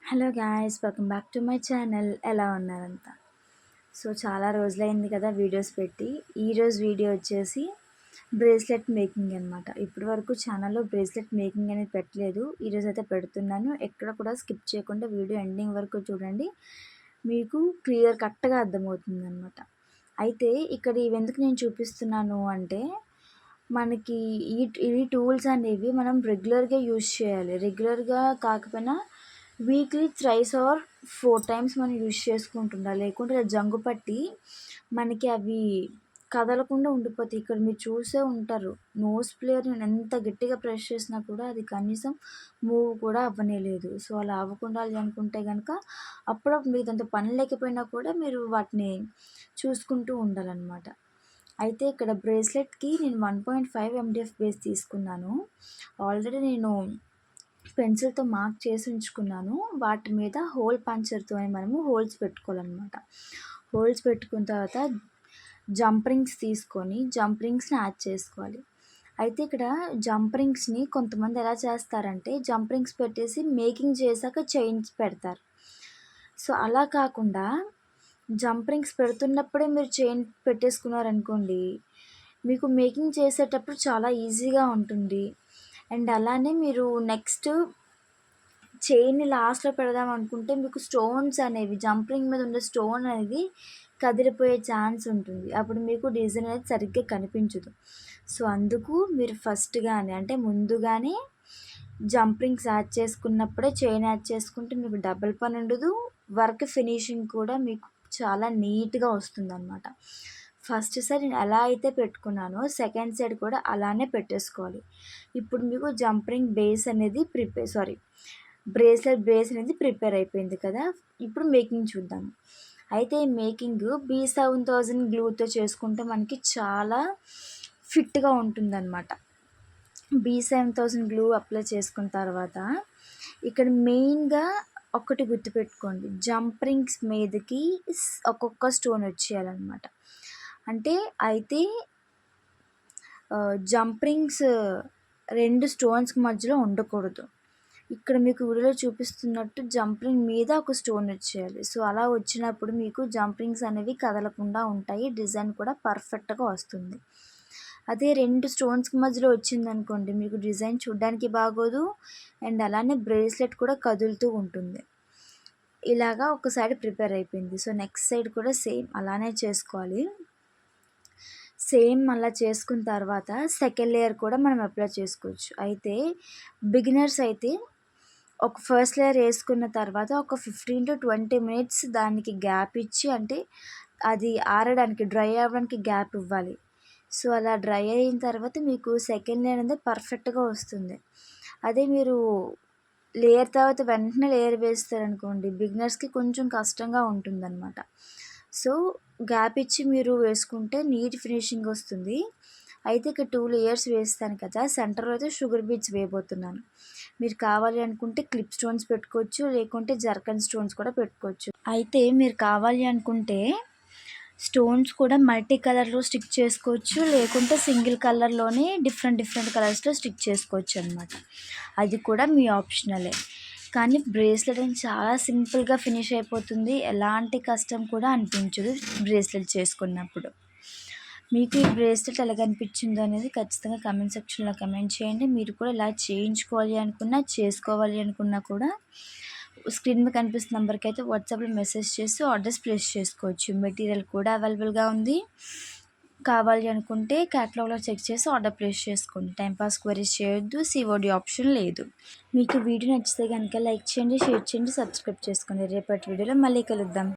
Hello guys, welcome back to my channel. ఎలా ఉన్నారంతా? So చాలా రోజులైంది కదా వీడియోస్ పెట్టి. ఈరోజు వీడియో వచ్చేసి బ్రేస్లెట్ మేకింగ్ అనమాట. ఇప్పటి వరకు ఛానల్లో బ్రేస్లెట్ మేకింగ్ అనేది పెట్టలేదు. ఈరోజు అయితే పెడుతున్నాను. ఎక్కడ కూడా స్కిప్ చేయకుండా వీడియో ఎండింగ్ వరకు చూడండి, మీకు క్లియర్ కట్గా అర్థమవుతుంది అనమాట. అయితే ఇక్కడ ఇవెందుకు నేను చూపిస్తున్నాను అంటే, మనకి ఈ టూల్స్ అనేవి మనం రెగ్యులర్గా యూజ్ చేయాలి. రెగ్యులర్గా కాకపోయినా వీక్లీ థ్రైస్ ఆర్ 4 టైమ్స్ మనం యూజ్ చేసుకుంటుండాలి. లేకుంటే జంగు పట్టి మనకి అవి కదలకుండా ఉండిపోతాయి. ఇక్కడ మీరు చూసే ఉంటారు, నోస్ ప్లేయర్ నేను ఎంత గట్టిగా ప్రెస్ చేసినా కూడా అది కనీసం మూవ్ కూడా అవ్వనేలేదు. సో అలా అవ్వకుండా అనుకుంటే కనుక అప్పుడప్పుడు మీకు అంత పని లేకపోయినా కూడా మీరు వాటిని చూసుకుంటూ ఉండాలన్నమాట. అయితే ఇక్కడ బ్రేస్లెట్కి నేను 1.5 MDF బేస్ తీసుకున్నాను. ఆల్రెడీ నేను పెన్సిల్తో మార్క్ చేసి ఉంచుకున్నాను. వాటి మీద హోల్ పంచర్తో మనము హోల్స్ పెట్టుకోవాలన్నమాట. హోల్స్ పెట్టుకున్న తర్వాత జంప్ రింగ్స్ తీసుకొని జంప్ రింగ్స్ని యాడ్ చేసుకోవాలి. అయితే ఇక్కడ జంప్ రింగ్స్ని కొంతమంది ఎలా చేస్తారంటే, జంప్ రింగ్స్ పెట్టేసి మేకింగ్ చేశాక చైన్స్ పెడతారు. సో అలా కాకుండా జంప్ రింగ్స్ పెడుతున్నప్పుడే మీరు చైన్ పెట్టేసుకున్నారనుకోండి, మీకు మేకింగ్ చేసేటప్పుడు చాలా ఈజీగా ఉంటుంది. అండ్ అలానే మీరు నెక్స్ట్ చైన్ని లాస్ట్లో పెడదాం అనుకుంటే మీకు స్టోన్స్ అనేవి, జంప్ రింగ్ మీద ఉండే స్టోన్ అనేది కదిలిపోయే ఛాన్స్ ఉంటుంది. అప్పుడు మీకు డిజైన్ అనేది సరిగ్గా కనిపించదు. సో అందుకు మీరు ఫస్ట్గానే అంటే ముందుగానే జంప్ రింగ్స్ యాడ్ చేసుకున్నప్పుడే చైన్ యాడ్ చేసుకుంటే మీకు డబుల్ పని ఉండదు. వర్క్ ఫినిషింగ్ కూడా మీకు చాలా నీట్గా వస్తుందన్నమాట. ఫస్ట్ సైడ్ నేను ఎలా అయితే పెట్టుకున్నానో సెకండ్ సైడ్ కూడా అలానే పెట్టేసుకోవాలి. ఇప్పుడు మీకు జంప్ రింగ్ బేస్ అనేది బ్రేస్లెట్ బేస్ అనేది ప్రిపేర్ అయిపోయింది కదా. ఇప్పుడు మేకింగ్ చూద్దాం. అయితే ఈ మేకింగ్ B7000 గ్లూతో చేసుకుంటే మనకి చాలా ఫిట్గా ఉంటుందన్నమాట. B7000 గ్లూ అప్లై చేసుకున్న తర్వాత ఇక్కడ మెయిన్గా ఒకటి గుర్తుపెట్టుకోండి, జంప్ రింగ్స్ మీదకి ఒక్కొక్క స్టోన్ వచ్చేయాలన్నమాట. అంటే అయితే జంప్ రింగ్స్ 2 స్టోన్స్కి మధ్యలో ఉండకూడదు. ఇక్కడ మీకు వీడియోలో చూపిస్తున్నట్టు జంప్ రింగ్ మీద ఒక స్టోన్ వచ్చేయాలి. సో అలా వచ్చినప్పుడు మీకు జంప్ రింగ్స్ అనేవి కదలకుండా ఉంటాయి, డిజైన్ కూడా పర్ఫెక్ట్గా వస్తుంది. అదే 2 స్టోన్స్కి మధ్యలో వచ్చిందనుకోండి, మీకు డిజైన్ చూడడానికి బాగోదు అండ్ అలానే బ్రేస్లెట్ కూడా కదులుతూ ఉంటుంది. ఇలాగా ఒక సైడ్ ప్రిపేర్ అయిపోయింది. సో నెక్స్ట్ సైడ్ కూడా సేమ్ అలానే చేసుకోవాలి. సేమ్ అలా చేసుకున్న తర్వాత సెకండ్ లేయర్ కూడా మనం అప్లై చేసుకోవచ్చు. అయితే బిగినర్స్ అయితే ఒక ఫస్ట్ లేయర్ వేసుకున్న తర్వాత ఒక 15 to 20 మినిట్స్ దానికి గ్యాప్ ఇచ్చి, అంటే అది ఆరడానికి డ్రై అవ్వడానికి గ్యాప్ ఇవ్వాలి. సో అలా డ్రై అయిన తర్వాత మీకు సెకండ్ లేయర్ అనేది పర్ఫెక్ట్గా వస్తుంది. అదే మీరు లేయర్ తర్వాత వెంటనే లేయర్ వేస్తారనుకోండి, బిగినర్స్కి కొంచెం కష్టంగా ఉంటుందన్నమాట. సో గ్యాప్ ఇచ్చి మీరు వేసుకుంటే నీట్ ఫినిషింగ్ వస్తుంది. అయితే ఇక్కడ 2 లేయర్స్ వేస్తాను కదా, సెంటర్లో అయితే షుగర్ బీడ్స్ వేయబోతున్నాను. మీరు కావాలి అనుకుంటే క్లిప్ స్టోన్స్ పెట్టుకోవచ్చు, లేకుంటే జర్కన్ స్టోన్స్ కూడా పెట్టుకోవచ్చు. అయితే మీరు కావాలి అనుకుంటే స్టోన్స్ కూడా మల్టీ కలర్లో స్టిక్ చేసుకోవచ్చు, లేకుంటే సింగిల్ కలర్లోనే డిఫరెంట్ కలర్స్లో స్టిక్ చేసుకోవచ్చు అనమాట. అది కూడా మీ ఆప్షనలే. కానీ బ్రేస్లెట్ అని చాలా సింపుల్గా ఫినిష్ అయిపోతుంది, ఎలాంటి కష్టం కూడా అనిపించదు బ్రేస్లెట్ చేసుకున్నప్పుడు. మీకు ఈ బ్రేస్లెట్ ఎలా కనిపించిందో అనేది ఖచ్చితంగా కమెంట్ సెక్షన్లో కమెంట్ చేయండి. మీరు కూడా ఇలా చేయించుకోవాలి అనుకున్నా, చేసుకోవాలి అనుకున్నా కూడా స్క్రీన్ మీద కనిపిస్తున్న నెంబర్కి అయితే వాట్సాప్లో మెసేజ్ చేసి ఆర్డర్స్ ప్లేస్ చేసుకోవచ్చు. మెటీరియల్ కూడా అవైలబుల్గా ఉంది. కావాలి అనుకుంటే క్యాటలాగ్లో చెక్ చేసి ఆర్డర్ ప్లేస్ చేసుకోండి. టైంపాస్ క్వరీస్ చేయొద్దు, COD ఆప్షన్ లేదు. మీకు వీడియో నచ్చితే కనుక లైక్ చేయండి, షేర్ చేయండి, సబ్స్క్రైబ్ చేసుకోండి. రేపటి వీడియోలో మళ్ళీ కలుద్దాం.